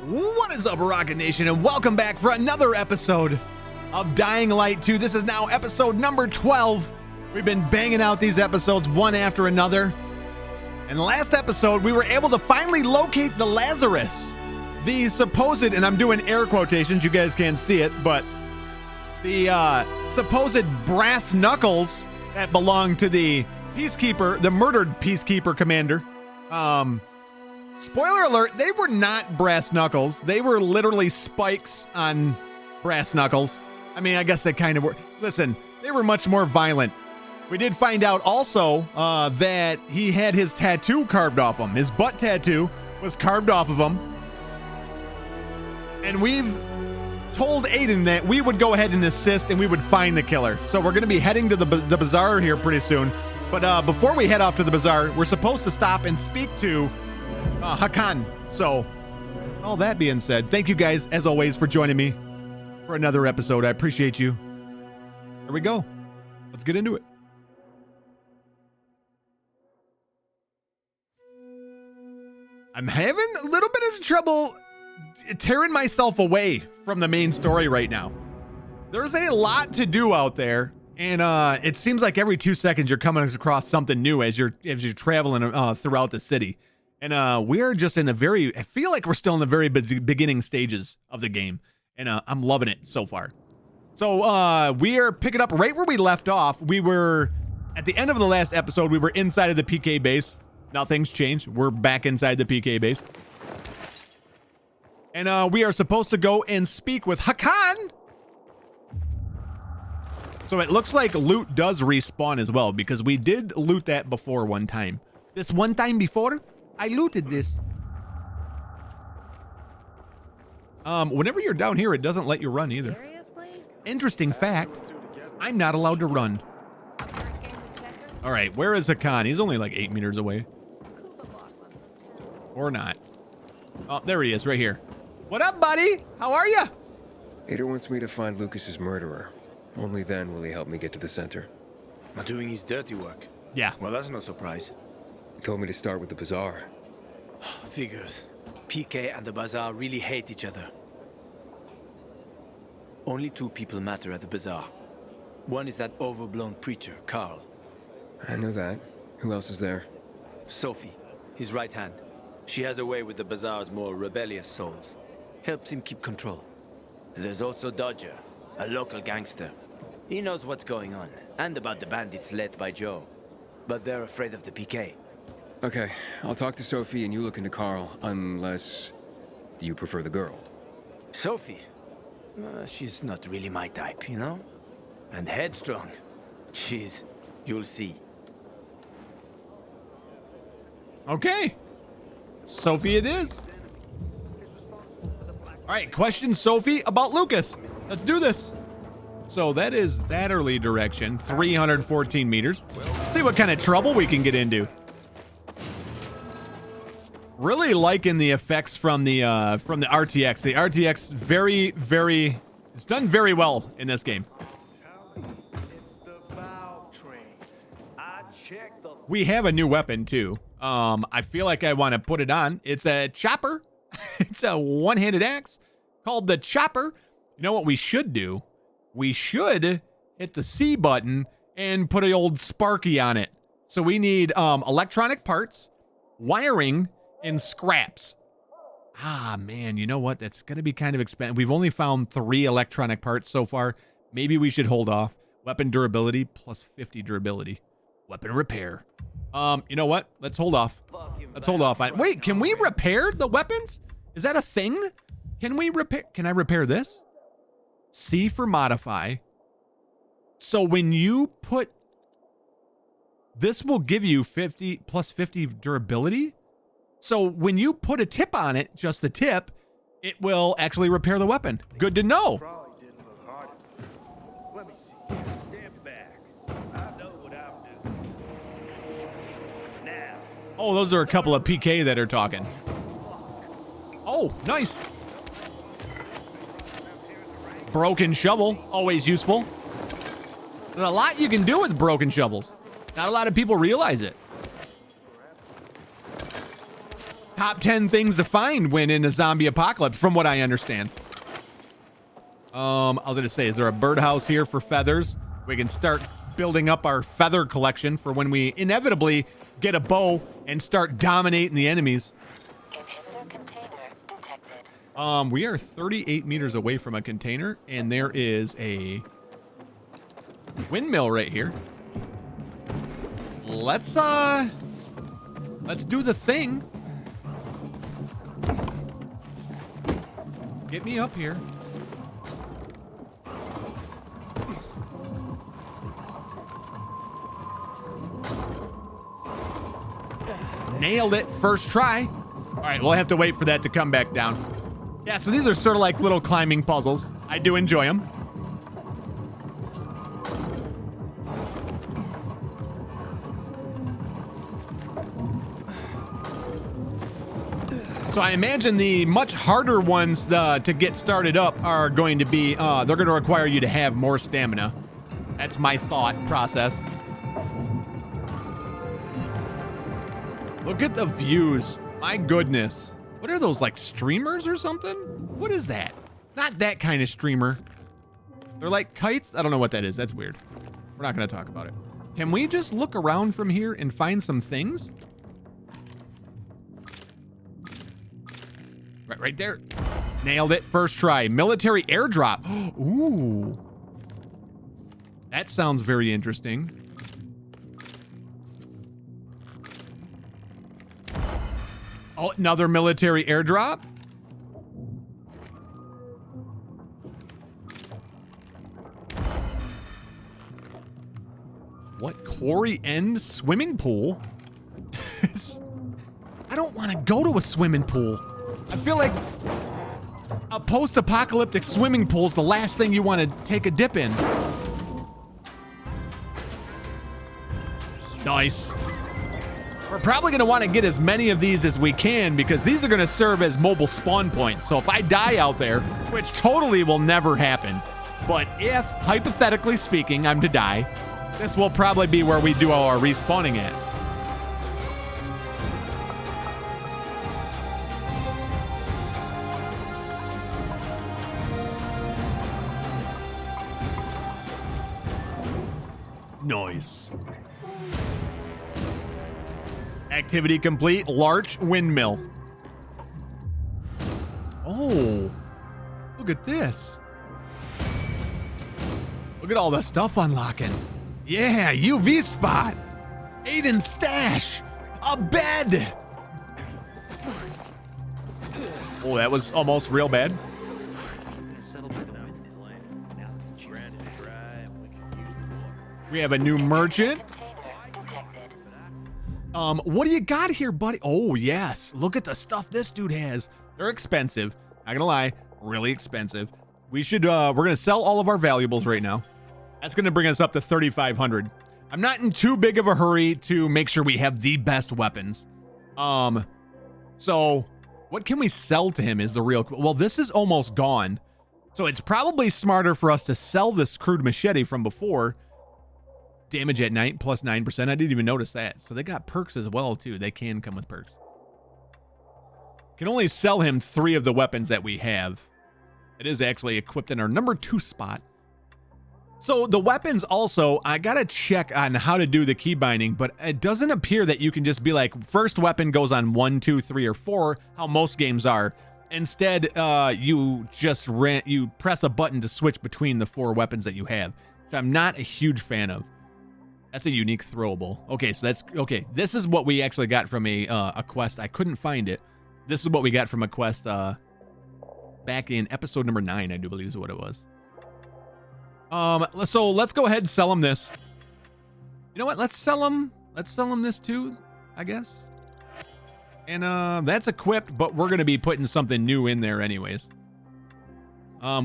What is up, Rocket Nation, and welcome back for another episode of Dying Light 2. This is now episode number 12. We've been banging out these episodes one after another. In the last episode, we were able to finally locate the Lazarus. The supposed, and I'm doing air quotations, you guys can't see it, but the supposed brass knuckles that belong to the Peacekeeper, the murdered Peacekeeper commander. Spoiler alert, they were not brass knuckles. They were literally spikes on brass knuckles. I mean, I guess they kind of were. Listen, they were much more violent. We did find out also that he had his tattoo carved off him. His butt tattoo was carved off of him. And we've told Aiden that we would go ahead and assist and we would find the killer. So we're going to be heading to the bazaar here pretty soon. But before we head off to the bazaar, we're supposed to stop and speak to Harran. So, all that being said, thank you guys, as always, for joining me for another episode. I appreciate you. Here we go. Let's get into it. I'm having a little bit of trouble tearing myself away from the main story right now. There's a lot to do out there, and it seems like every 2 seconds you're coming across something new as you're traveling throughout the city. And we're just in the I feel like we're still in the very beginning stages of the game. And I'm loving it so far. So we are picking up right where we left off. We were, at the end of the last episode, we were inside of the PK base. Nothing's changed. We're back inside the PK base. And we are supposed to go and speak with Harran. So it looks like loot does respawn as well, because we did loot that before one time. This one time before, I looted this. Whenever you're down here, it doesn't let you run either. Seriously? Interesting fact, I'm not allowed to run. All right, where is Harran? He's only like 8 meters away. Or not. Oh, there he is, right here. What up, buddy? How are you? Ada wants me to find Lucas's murderer. Only then will he help me get to the center. Not doing his dirty work. Yeah. Well, that's no surprise. He told me to start with the bazaar. Figures. PK and the bazaar really hate each other. Only 2 people matter at the bazaar. One is that overblown preacher, Carl. I know that. Who else is there? Sophie, his right hand. She has a way with the bazaar's more rebellious souls. Helps him keep control. There's also Dodger, a local gangster. He knows what's going on, and about the bandits led by Joe. But they're afraid of the PK. Okay, I'll talk to Sophie and you look into Carl, unless you prefer the girl. Sophie? She's not really my type, you know? And headstrong. You'll see. Okay. Sophie it is. All right, question Sophie about Lucas. Let's do this. So that is that early direction, 314 meters. Let's see what kind of trouble we can get into. Really liking the effects from the RTX. The RTX it's done very well in this game. We have a new weapon too. I feel like I want to put it on. It's a chopper. It's a one-handed axe called the chopper. You know what we should do? We should hit the C button and put an old Sparky on it. So we need electronic parts, wiring, and scraps. Ah, man, you know what? That's going to be kind of expensive. We've only found 3 electronic parts so far. Maybe we should hold off. Weapon durability plus 50 durability. Weapon repair. You know what? Let's hold off. Let's hold off. Wait, can we repair the weapons? Is that a thing? Can we repair? Can I repair this? C for modify. So when you put... This will give you 50 plus 50 durability. So when you put a tip on it, just the tip, it will actually repair the weapon. Good to know. Let me see. Stand back. I know what I'm doing. Now. Oh, those are a couple of PK that are talking. Oh, nice. Broken shovel, always useful. There's a lot you can do with broken shovels. Not a lot of people realize it. top 10 things to find when in a zombie apocalypse, from what I understand. I was gonna say, is there a birdhouse here for feathers? We can start building up our feather collection for when we inevitably get a bow and start dominating the enemies. Inhibitor container detected. We are 38 meters away from a container, and there is a windmill right here. Let's do the thing. Get me up here. Nailed it first try. All right, we'll have to wait for that to come back down. Yeah, so these are sort of like little climbing puzzles. I do enjoy them. So I imagine the much harder ones to get started up are going to be, they're going to require you to have more stamina. That's my thought process. Look at the views. My goodness. What are those, like streamers or something? What is that? Not that kind of streamer. They're like kites. I don't know what that is. That's weird. We're not going to talk about it. Can we just look around from here and find some things? Right there. Nailed it. First try. Military airdrop. Ooh. That sounds very interesting. Oh, another military airdrop. What? Quarry End swimming pool? I don't want to go to a swimming pool. I feel like a post-apocalyptic swimming pool is the last thing you want to take a dip in. Nice. We're probably going to want to get as many of these as we can because these are going to serve as mobile spawn points. So if I die out there, which totally will never happen, but if, hypothetically speaking, I'm to die, this will probably be where we do all our respawning at. Nice. Activity complete. Large windmill. Oh, look at this. Look at all the stuff unlocking. Yeah, UV spot. Aiden stash. A bed. Oh, that was almost real bad. We have a new merchant. What do you got here, buddy? Oh, yes. Look at the stuff this dude has. They're expensive. Not gonna lie, really expensive. We should, we're gonna sell all of our valuables right now. That's gonna bring us up to 3,500. I'm not in too big of a hurry to make sure we have the best weapons. So what can we sell to him is the real, well, this is almost gone. So it's probably smarter for us to sell this crude machete from before. Damage at night plus 9%. I didn't even notice that. So they got perks as well, too. They can come with perks. Can only sell him 3 of the weapons that we have. It is actually equipped in our number 2 spot. So the weapons also, I got to check on how to do the key binding, but it doesn't appear that you can just be like, first weapon goes on 1, 2, 3, or 4, how most games are. Instead, you just you press a button to switch between the 4 weapons that you have, which I'm not a huge fan of. That's a unique throwable. Okay, so that's okay. This is what we actually got from a quest. I couldn't find it. This is what we got from a quest back in episode number 9, I do believe is what it was. So let's go ahead and sell him this. You know what? Let's sell him this too, I guess. And that's equipped, but we're gonna be putting something new in there anyways.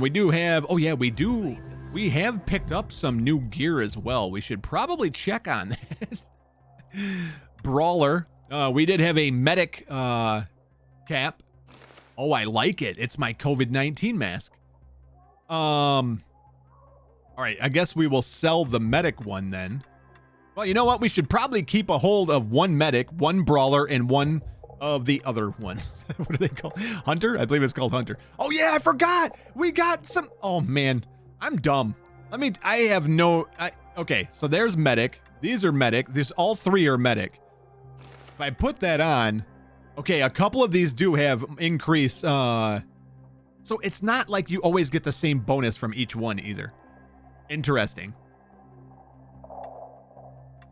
We do have. Oh yeah, we do. We have picked up some new gear as well. We should probably check on that. Brawler. We did have a medic cap. Oh, I like it. It's my COVID-19 mask. All right, I guess we will sell the medic one then. Well, you know what? We should probably keep a hold of 1 medic, 1 brawler, and 1 of the other ones. What are they called? Hunter? I believe it's called Hunter. Oh yeah, I forgot. We got some. Oh man, I'm dumb. I have no. Okay, so there's medic. These are medic. All three are medic. If I put that on, okay, a couple of these do have increase. So it's not like you always get the same bonus from each one either. Interesting.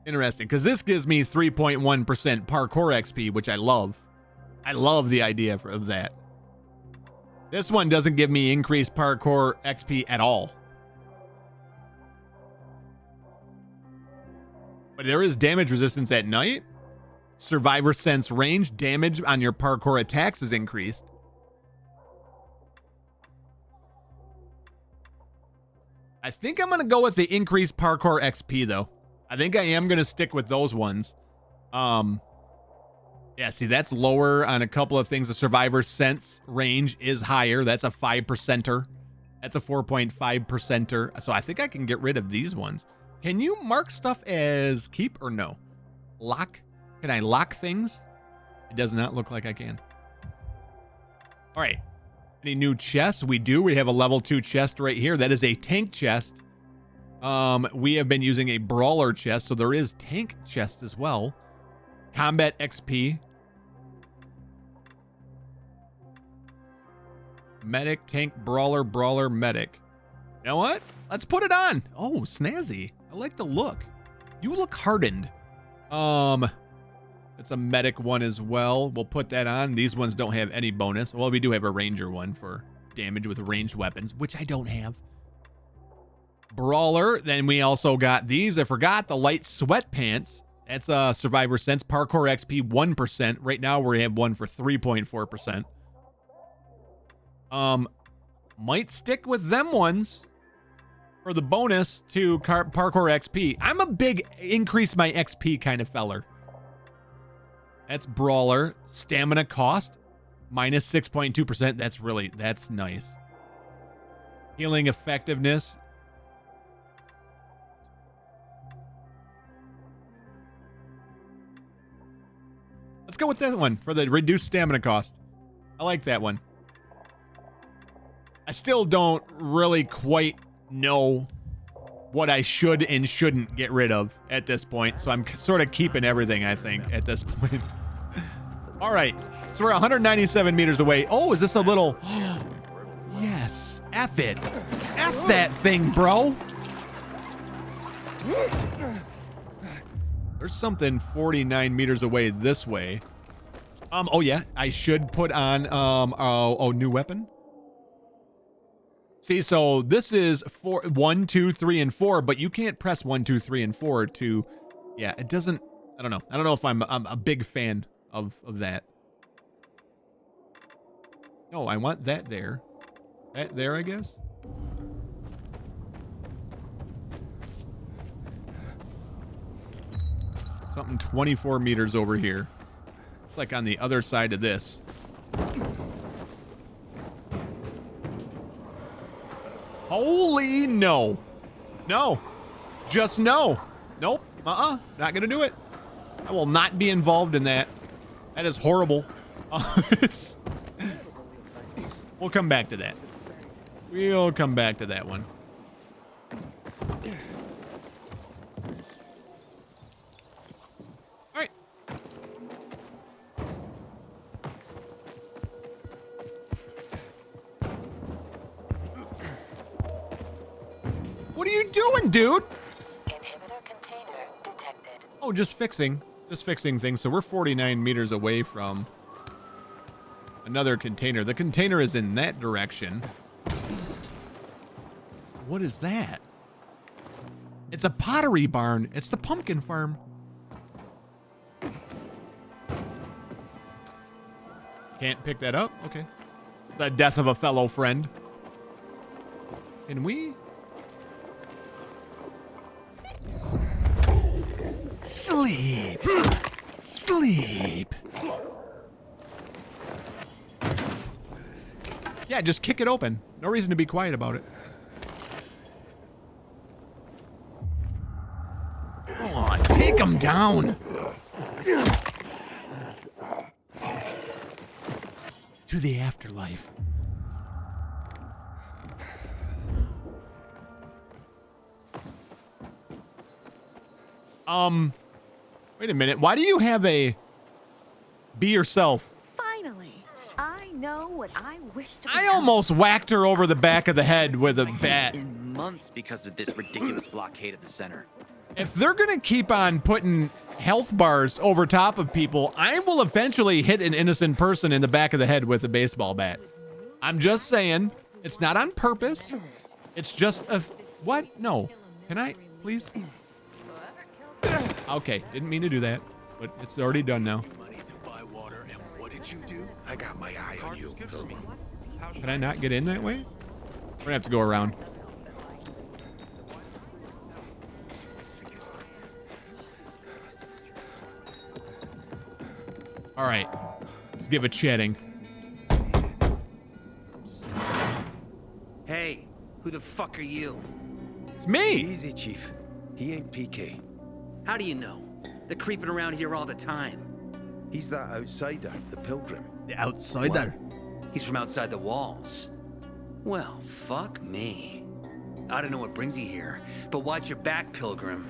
Interesting, because this gives me 3.1% parkour XP, which I love. I love the idea of that. This one doesn't give me increased parkour XP at all. But there is damage resistance at night. Survivor sense range. Damage on your parkour attacks is increased. I think I'm going to go with the increased parkour XP, though. I think I am going to stick with those ones. Yeah, see, that's lower on a couple of things. The survivor sense range is higher. That's a 5%er. That's a 4.5%er. So I think I can get rid of these ones. Can you mark stuff as keep or no? Lock? Can I lock things? It does not look like I can. All right. Any new chests? We do. We have a level 2 chest right here. That is a tank chest. We have been using a brawler chest, so there is tank chest as well. Combat XP. Medic, tank, brawler, medic. You know what? Let's put it on. Oh, snazzy. I like the look. You look hardened. It's a medic one as well. We'll put that on. These ones don't have any bonus. Well, we do have a ranger one for damage with ranged weapons, which I don't have. Brawler. Then we also got these. I forgot the light sweatpants. That's a survivor sense. Parkour XP 1%. Right now we have one for 3.4%. Might stick with them ones for the bonus to parkour XP. I'm a big increase my XP kind of feller. That's brawler. Stamina cost minus 6.2%. That's nice. Healing effectiveness. Let's go with that one for the reduced stamina cost. I like that one. I still don't really quite know what I should and shouldn't get rid of at this point. So I'm sort of keeping everything, I think, at this point. All right. So we're 197 meters away. Oh, is this a little... Yes. F it. F that thing, bro. There's something 49 meters away this way. Oh, yeah. I should put on... new weapon. See, so this is 1, 2, 3, and 4, but you can't press 1, 2, 3, and 4 to... Yeah, it doesn't... I don't know. I don't know if I'm a big fan of that. No, I want that there. That there, I guess. Something 24 meters over here. It's like on the other side of this. Holy no. No. Just no. Nope. Not gonna do it. I will not be involved in that. That is horrible. We'll come back to that. We'll come back to that one. All right. What are you doing, dude? Inhibitor container detected. Oh, just fixing things. So we're 49 meters away from another container. The container is in that direction. What is that? It's a pottery barn. It's the pumpkin farm. Can't pick that up? Okay. The death of a fellow friend. Can we? Sleep. Sleep. Yeah, just kick it open. No reason to be quiet about it. Oh, take him down. to the afterlife. Wait a minute. Why do you have a be yourself? Finally, I know what I wish to I become. almost whacked her over the back of the head with a bat. In months because of this ridiculous blockade at the center. If they're gonna keep on putting health bars over top of people, I will eventually hit an innocent person in the back of the head with a baseball bat. I'm just saying, it's not on purpose. It's just a what? No. Can I please? Okay, didn't mean to do that, but it's already done now. Money to buy water, and what did you do? I got my eye on you. Can I not get in that way? We're gonna have to go around. All right, let's give it chatting. Hey, who the fuck are you? It's me. Easy, Chief. He ain't PK. How do you know? They're creeping around here all the time. He's that outsider, the pilgrim. The outsider. He's from outside the walls. Well, fuck me. I don't know what brings you here, but watch your back, Pilgrim.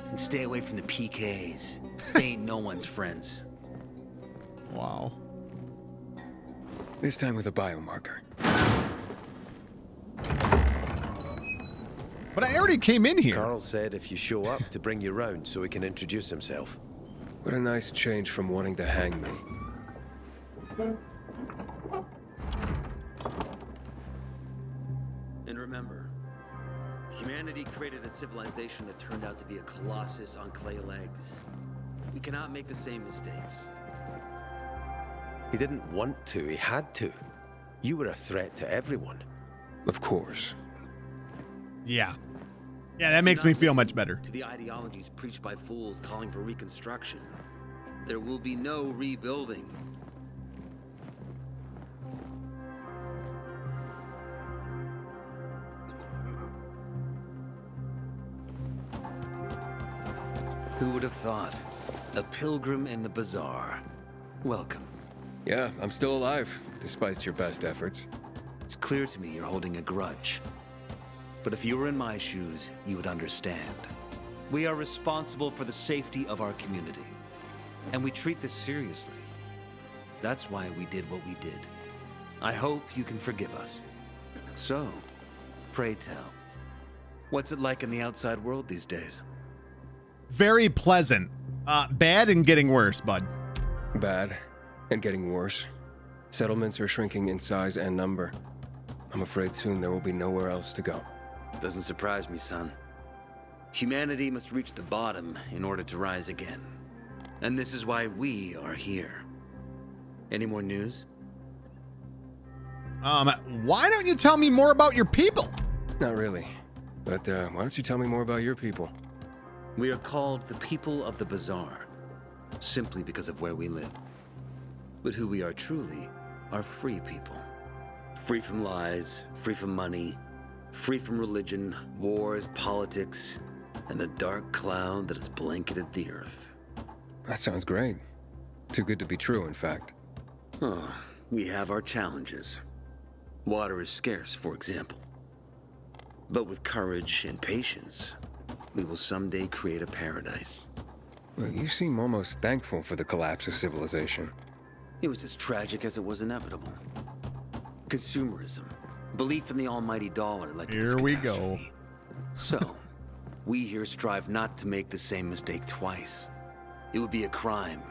And stay away from the PKs. They ain't no one's friends. Wow. This time with a biomarker. But I already came in here. Carl said if you show up to bring you round so he can introduce himself. What a nice change from wanting to hang me. And remember, humanity created a civilization that turned out to be a colossus on clay legs. We cannot make the same mistakes. He didn't want to, he had to. You were a threat to everyone. Of course. Yeah. Yeah, that makes me feel much better. To the ideologies preached by fools calling for reconstruction. There will be no rebuilding. Who would have thought? A pilgrim in the bazaar. Welcome. Yeah, I'm still alive, despite your best efforts. It's clear to me you're holding a grudge. But if you were in my shoes, you would understand. We are responsible for the safety of our community. And we treat this seriously. That's why we did what we did. I hope you can forgive us. So, pray tell. What's it like in the outside world these days? Very pleasant. Bad and getting worse, bud. Bad, and getting worse. Settlements are shrinking in size and number. I'm afraid soon there will be nowhere else to go. Doesn't surprise me, son. Humanity must reach the bottom in order to rise again. And this is why we are here. Any more news? Why don't you tell me more about your people? Not really. But why don't you tell me more about your people? We are called the people of the bazaar, simply because of where we live. But who we are truly are free people. Free from lies, free from money, free from religion, wars, politics, and the dark cloud that has blanketed the earth. That sounds great. Too good to be true, in fact. Oh, we have our challenges. Water is scarce, for example. But with courage and patience, we will someday create a paradise. Well, you seem almost thankful for the collapse of civilization. It was as tragic as it was inevitable. Consumerism, belief in the almighty dollar led to this Here we go. catastrophe. So, we here strive not to make the same mistake twice. It would be a crime.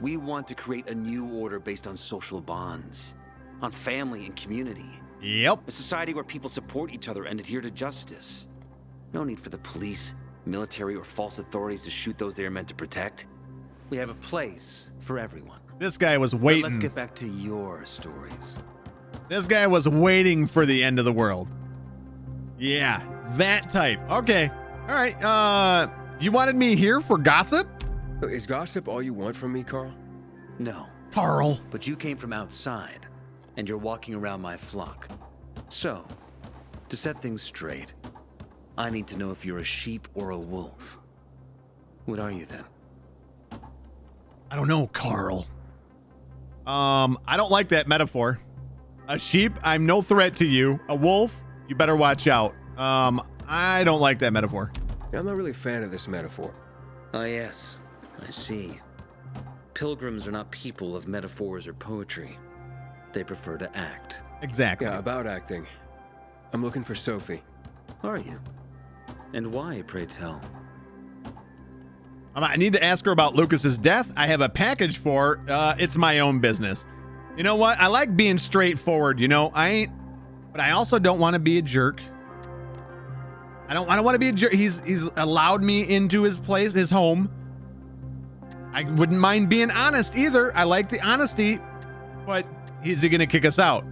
We want to create a new order based on social bonds, on family and community. Yep. A society where people support each other and adhere to justice. No need for the police, military, or false authorities to shoot those they are meant to protect. We have a place for everyone. This guy was But waiting. let's get back to your stories. This guy was waiting for the end of the world. Yeah, that type. Okay. All right. You wanted me here for gossip? Is gossip all you want from me, Carl? No, Carl. but you came from outside, and you're walking around my flock. So, to set things straight, I need to know if you're a sheep or a wolf. What are you then? I don't know, Carl. I don't like that metaphor. A sheep, I'm no threat to you. A wolf, you better watch out. I don't like that metaphor. Yeah, I'm not really a fan of this metaphor. Ah, yes. I see. Pilgrims are not people of metaphors or poetry. They prefer to act. Exactly. Yeah, about acting. I'm looking for Sophie. Are you? And why, pray tell? I need to ask her about Lucas's death. I have a package for her. It's my own business. You know what? I like being straightforward, you know. But I also don't want to be a jerk. I don't want to be a jerk. He's allowed me into his place, his home. I wouldn't mind being honest either. I like the honesty, but is he going to kick us out?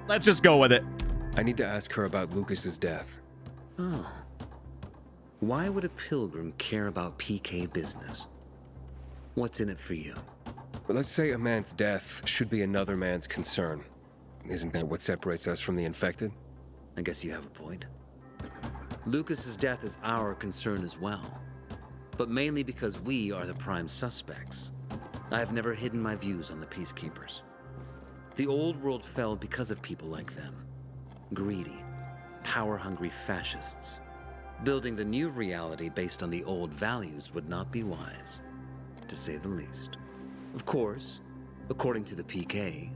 Let's just go with it. I need to ask her about Lucas's death. Oh. Why would a pilgrim care about PK business? What's in it for you? But let's say a man's death should be another man's concern. Isn't that what separates us from the infected? I guess you have a point. Lucas's death is our concern as well, but mainly because we are the prime suspects. I have never hidden my views on the Peacekeepers. The old world fell because of people like them. Greedy, power-hungry fascists. Building the new reality based on the old values would not be wise, to say the least. Of course, according to the PK,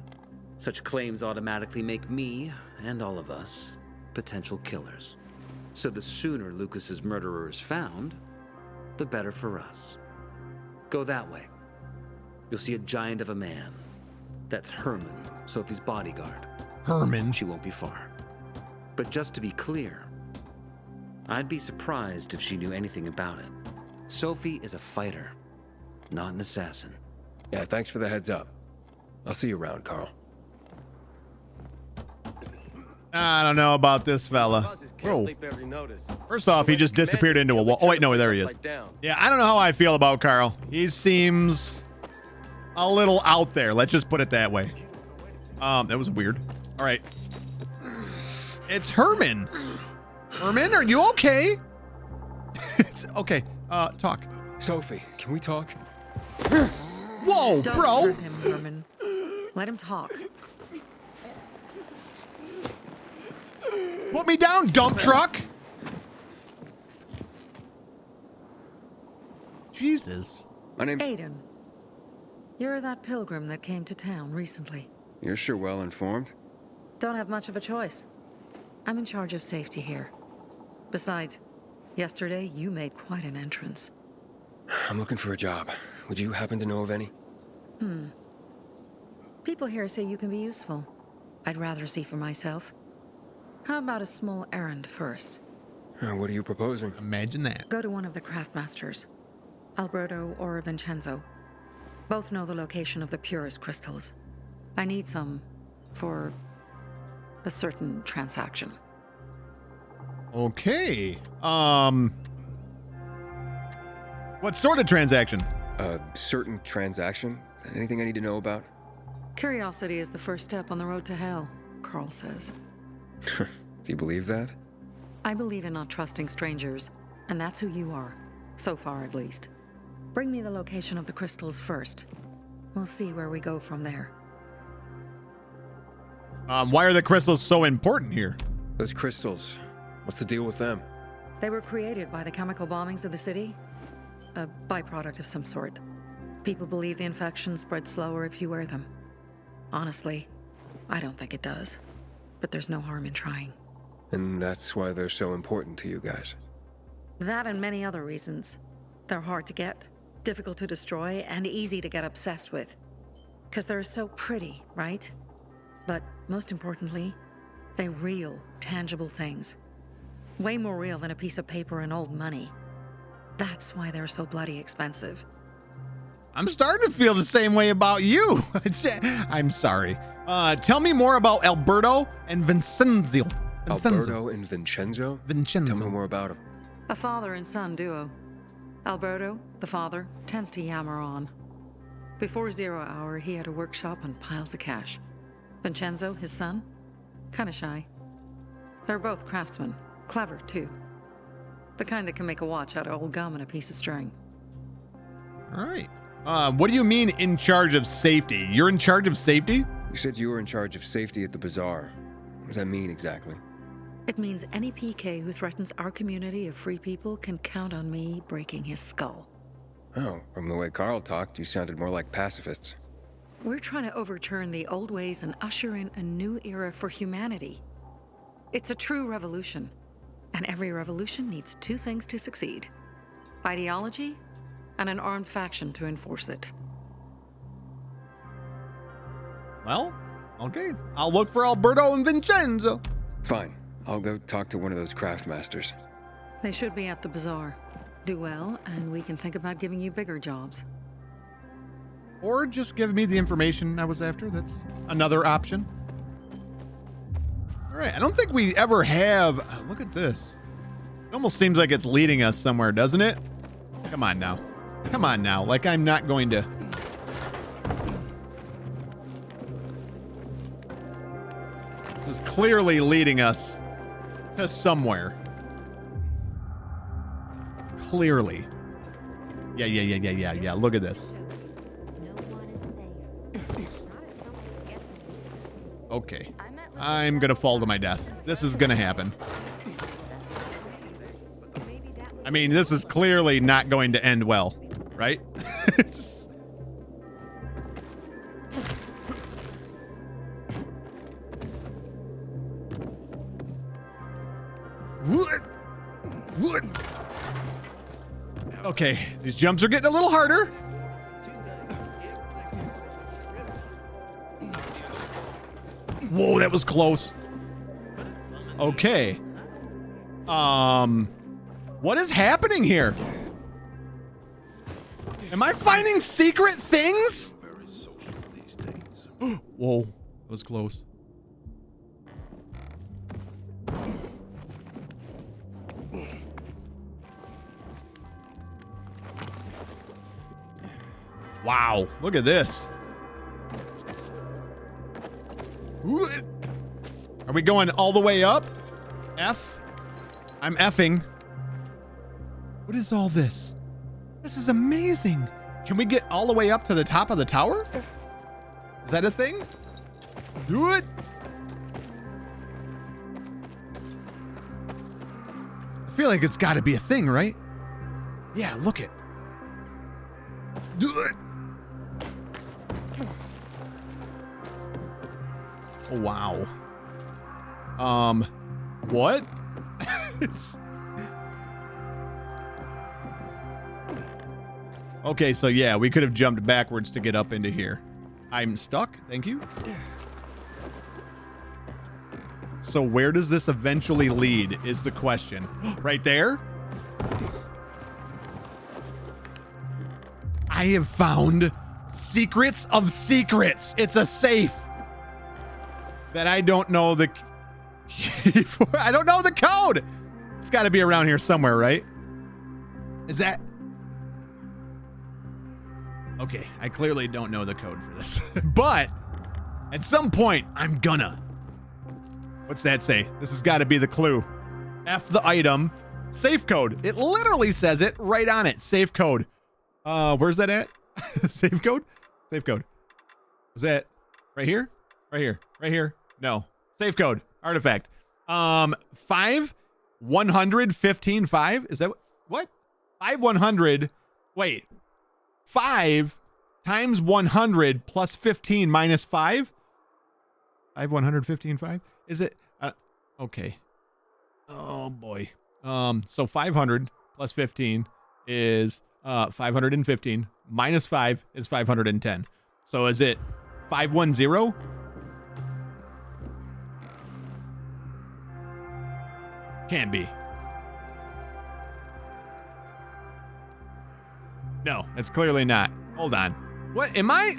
such claims automatically make me, and all of us, potential killers. So the sooner Lucas's murderer is found, the better for us. Go that way. You'll see a giant of a man. That's Harran, Sophie's bodyguard. Harran. She won't be far. But just to be clear, I'd be surprised if she knew anything about it. Sophie is a fighter, not an assassin. Yeah, thanks for the heads up. I'll see you around, Carl. I don't know about this fella. Bro. First off, he just disappeared into a wall. Oh, wait, no, there he is. Yeah, I don't know how I feel about Carl. He seems a little out there. Let's just put it that way. That was weird. All right. It's Harran. Harran, are you okay? It's okay. Talk. Sophie, can we talk? Whoa, Don't bro. hurt him, Harran. Let him talk. Put me down, dump truck. Jesus. My name's... Aiden. You're that pilgrim that came to town recently. You're sure well informed. Don't have much of a choice. I'm in charge of safety here. Besides, yesterday you made quite an entrance. I'm looking for a job. Would you happen to know of any? People here say you can be useful. I'd rather see for myself. How about a small errand first? What are you proposing? Imagine that. Go to one of the craftmasters, Alberto or Vincenzo. Both know the location of the purest crystals. I need some for a certain transaction. Okay. What sort of transaction? A certain transaction? Anything I need to know about? Curiosity is the first step on the road to hell, Carl says. Do you believe that? I believe in not trusting strangers, and that's who you are. So far, at least. Bring me the location of the crystals first. We'll see where we go from there. Why are the crystals so important here? Those crystals. What's the deal with them? They were created by the chemical bombings of the city. A byproduct of some sort. People believe the infection spreads slower if you wear them. Honestly, I don't think it does. But there's no harm in trying. And that's why they're so important to you guys. That and many other reasons. They're hard to get, difficult to destroy, and easy to get obsessed with. Because they're so pretty, right? But most importantly, they're real, tangible things. Way more real than a piece of paper and old money. That's why they're so bloody expensive. I'm starting to feel the same way about you. I'm sorry. Tell me more about Alberto and Vincenzo. Alberto and Vincenzo? Vincenzo. Tell me more about them. A father and son duo. Alberto, the father, tends to yammer on. Before 0 hour, he had a workshop and piles of cash. Vincenzo, his son, kinda shy. They're both craftsmen, clever too. The kind that can make a watch out of old gum and a piece of string. All right. What do you mean in charge of safety? You're in charge of safety? You said you were in charge of safety at the bazaar. What does that mean exactly? It means any PK who threatens our community of free people can count on me breaking his skull. Oh, from the way Carl talked, you sounded more like pacifists. We're trying to overturn the old ways and usher in a new era for humanity. It's a true revolution. And every revolution needs two things to succeed: ideology and an armed faction to enforce it. Well, okay. I'll look for Alberto and Vincenzo. Fine. I'll go talk to one of those craft masters. They should be at the bazaar. Do well, and we can think about giving you bigger jobs. Or just give me the information I was after. That's another option. All right. I don't think we ever have. Look at this. It almost seems like it's leading us somewhere, doesn't it? Come on now. Come on now. Like I'm not going to. This is clearly leading us to somewhere. Clearly. Yeah. Look at this. Okay. I'm gonna fall to my death. This is gonna happen. I mean, this is clearly not going to end well, right? What? Okay, these jumps are getting a little harder. Whoa, that was close. Okay. What is happening here? Am I finding secret things? Whoa, that was close. Wow, look at this. Are we going all the way up? F? I'm effing. What is all this? This is amazing. Can we get all the way up to the top of the tower? Is that a thing? Do it. I feel like it's got to be a thing, right? Yeah, look it. Do it. Oh, wow. What? Okay, so yeah, we could have jumped backwards to get up into here. I'm stuck. Thank you. So where does this eventually lead is the question. Right there? I have found secrets of secrets. It's a safe that I don't know the key for. I don't know the code. It's got to be around here somewhere, right? Is that... Okay, I clearly don't know the code for this. But at some point, I'm gonna. What's that say? This has got to be the clue. F the item. Safe code. It literally says it right on it. Safe code. Where's that at? Safe code? Safe code. Is that right here? Right here. Right here. No. Safe code. Artifact. 5 100 15 5. Is that what? 5 100. Wait. 5 times 100 plus 15 minus 5. 5 100 15 5. Is it? Okay. Oh boy. So 500 plus 15 is 515 minus 5 is 510. So is it 510? Can't be. No, it's clearly not. Hold on. What am I?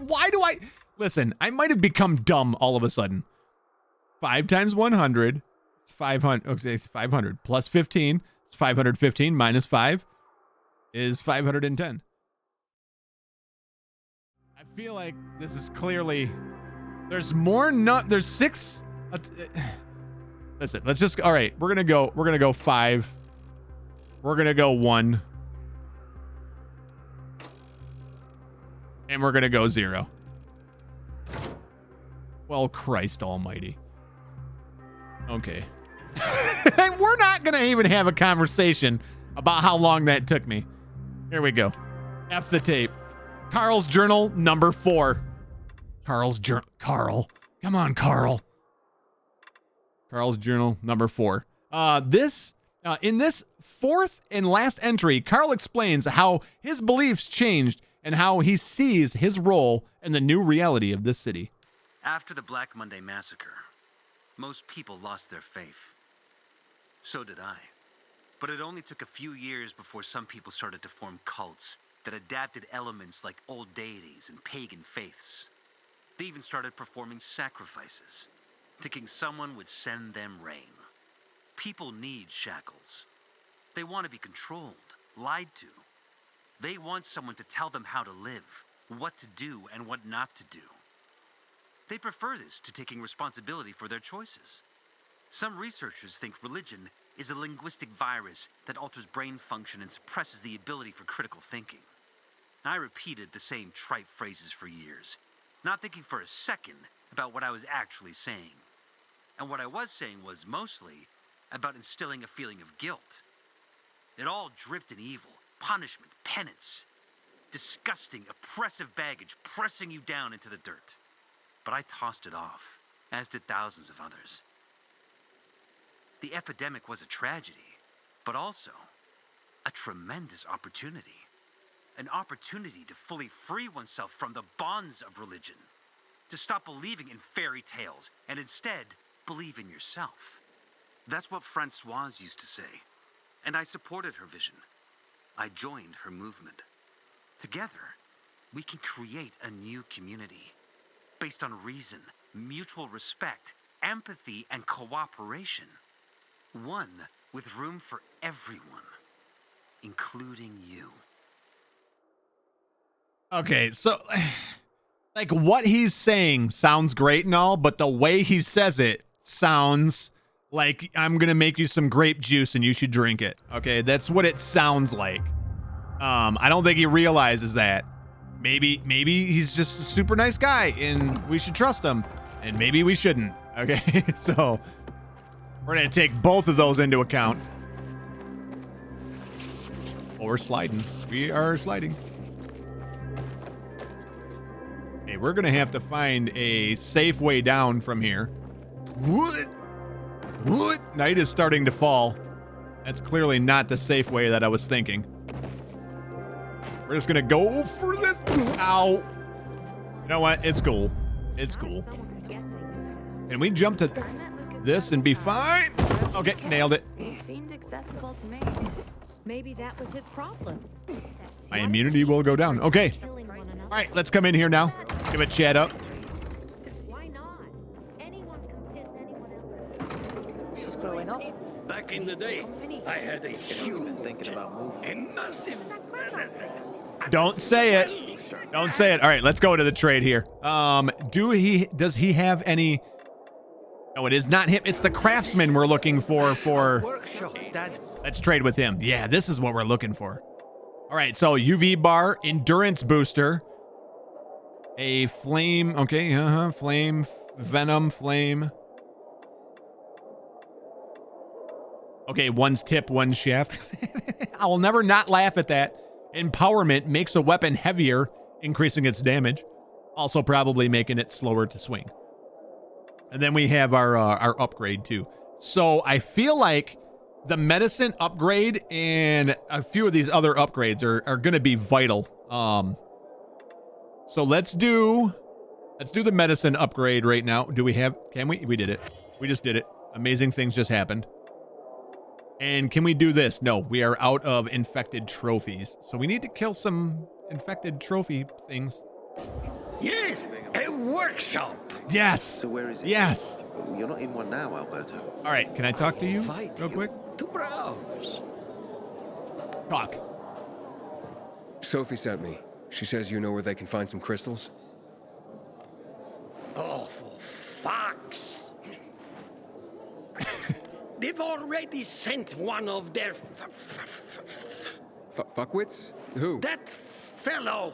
Why do I? Listen, I might have become dumb all of a sudden. 5 times 100 is 500. Okay, 500 plus 15 is 515 minus 5 is 510. I feel like this is clearly. There's more. There's 6. Listen, let's just. All right, we're gonna go 5. We're gonna go 1. And we're going to go 0. Well, Christ almighty. Okay. We're not going to even have a conversation about how long that took me. Here we go. F the tape. Carl's journal number 4. Carl's journal. Carl. Come on, Carl. Carl's journal number 4. In this 4th and last entry, Carl explains how his beliefs changed and how he sees his role in the new reality of this city. After the Black Monday massacre, most people lost their faith. So did I. But it only took a few years before some people started to form cults that adapted elements like old deities and pagan faiths. They even started performing sacrifices, thinking someone would send them rain. People need shackles. They want to be controlled, lied to. They want someone to tell them how to live, what to do, and what not to do. They prefer this to taking responsibility for their choices. Some researchers think religion is a linguistic virus that alters brain function and suppresses the ability for critical thinking. I repeated the same trite phrases for years, not thinking for a second about what I was actually saying. And what I was saying was mostly about instilling a feeling of guilt. It all dripped in evil, punishment, penance. Disgusting, oppressive baggage pressing you down into the dirt. But I tossed it off, as did thousands of others. The epidemic was a tragedy, but also a tremendous opportunity. An opportunity to fully free oneself from the bonds of religion. To stop believing in fairy tales and instead believe in yourself. That's what Francoise used to say, and I supported her vision. I joined her movement. Together, we can create a new community based on reason, mutual respect, empathy, and cooperation. One with room for everyone, including you. Okay, so like what he's saying sounds great and all, but the way he says it sounds like I'm going to make you some grape juice and you should drink it. Okay, that's what it sounds like. I don't think he realizes that. Maybe he's just a super nice guy and we should trust him, and maybe we shouldn't. Okay, so we're going to take both of those into account. Oh, we're sliding. We are sliding. Okay, we're going to have to find a safe way down from here. What? Night is starting to fall. That's clearly not the safe way that I was thinking. We're just going to go for this. Ow. You know what? It's cool. It's cool. Can we jump to this and be fine? Okay, nailed it. He seemed accessible to me. Maybe that was his problem. My immunity will go down. Okay. All right, let's come in here now. Give it chat up. Why not? Anyone can piss anyone else. Just growing up. Back in the day, I had a huge, a massive. Don't say it. Don't say it. All right, let's go to the trade here. Does he have any? No, it is not him. It's the craftsman we're looking for. Workshop, Dad. Let's trade with him. Yeah, this is what we're looking for. All right, so UV bar, endurance booster, a flame. Okay, flame, venom, flame. Okay, one's tip, one's shaft. I will never not laugh at that. Empowerment makes a weapon heavier, increasing its damage. Also probably making it slower to swing. And then we have our upgrade too. So I feel like the medicine upgrade and a few of these other upgrades are going to be vital. So let's do the medicine upgrade right now. Can we? We did it. We just did it. Amazing things just happened. And can we do this? No, we are out of infected trophies. So we need to kill some infected trophy things. Yes, a workshop. Yes. So where is it? Yes. You're not in one now, Alberto. All right, can I talk to you real quick? To browse. Talk. Sophie sent me. She says you know where they can find some crystals. Oh, for fuck's. They've already sent one of their Fuckwits? Who? that fellow.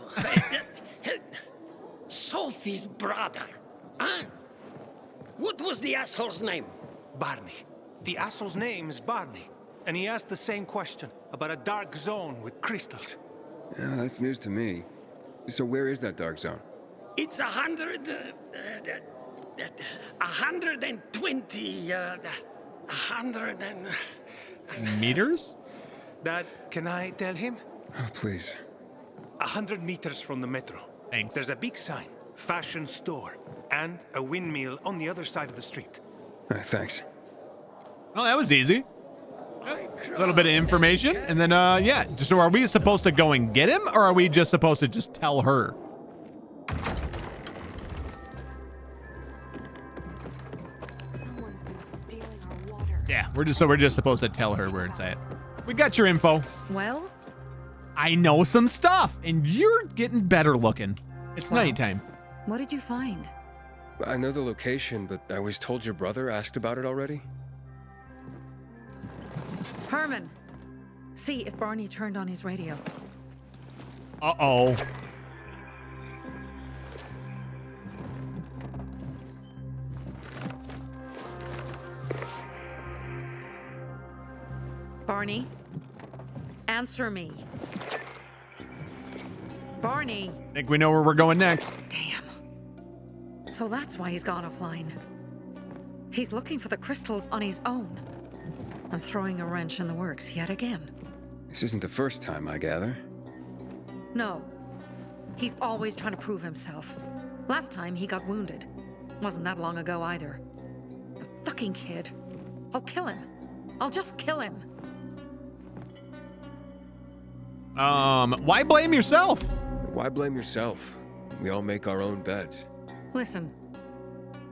Sophie's brother. Huh? What was the asshole's name? Barney. The asshole's name is Barney. And he asked the same question about a dark zone with crystals. Yeah, that's news to me. So where is that dark zone? It's 120, 100 and... Meters? Dad, can I tell him? Oh, please. 100 meters from the metro. Thanks. There's a big sign, fashion store, and a windmill on the other side of the street. All right, thanks. Oh, that was easy. A little bit of information, and then, yeah. So are we supposed to go and get him, or are we just supposed to just tell her? Someone's been stealing our water. Yeah, we're just supposed to tell her where it's at. We got your info. Well, I know some stuff, and you're getting better looking. It's nighttime. what did you find? I know the location, but I was told your brother asked about it already. Herman, see if Barney turned on his radio. Uh-oh. Barney, answer me. Barney. Think we know where we're going next. Damn. So that's why he's gone offline. He's looking for the crystals on his own. And throwing a wrench in the works yet again. This isn't the first time, I gather. No. He's always trying to prove himself. Last time he got wounded. Wasn't that long ago either. A fucking kid. I'll kill him. I'll just kill him. Why blame yourself? Why blame yourself? We all make our own beds. Listen.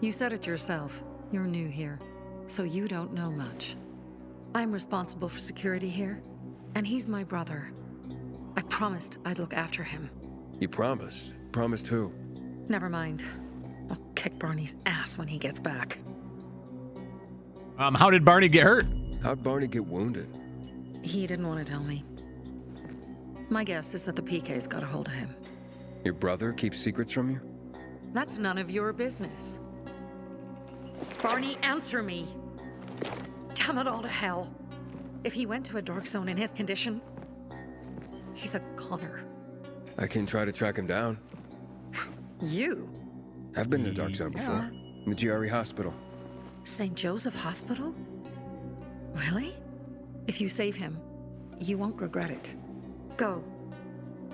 You said it yourself. You're new here. So you don't know much. I'm responsible for security here, and he's my brother. I promised I'd look after him. You promised? Promised who? Never mind. I'll kick Barney's ass when he gets back. How did Barney get hurt? How'd Barney get wounded? He didn't want to tell me. My guess is that the PK's got a hold of him. Your brother keeps secrets from you? That's none of your business. Barney, answer me. Damn it all to hell. If he went to a dark zone in his condition, he's a goner. I can try to track him down. You? I've been in a dark zone before. In the GRE hospital. St. Joseph Hospital? Really? If you save him, you won't regret it. Go.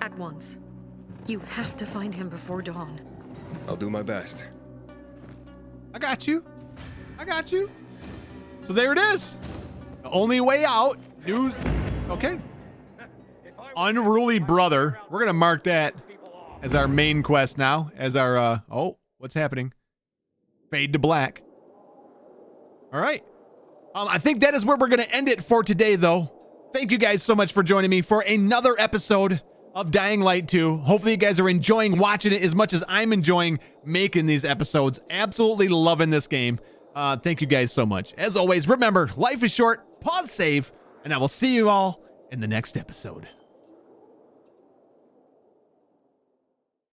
At once. You have to find him before dawn. I'll do my best. I got you. I got you. So there it is. The only way out. News. Okay. Unruly brother. We're going to mark that as our main quest now. As our, oh, what's happening? Fade to black. All right. I think that is where we're going to end it for today, though. Thank you guys so much for joining me for another episode of Dying Light 2. Hopefully you guys are enjoying watching it as much as I'm enjoying making these episodes. Absolutely loving this game. Thank you guys so much. As always, remember, life is short, pause, save, and I will see you all in the next episode.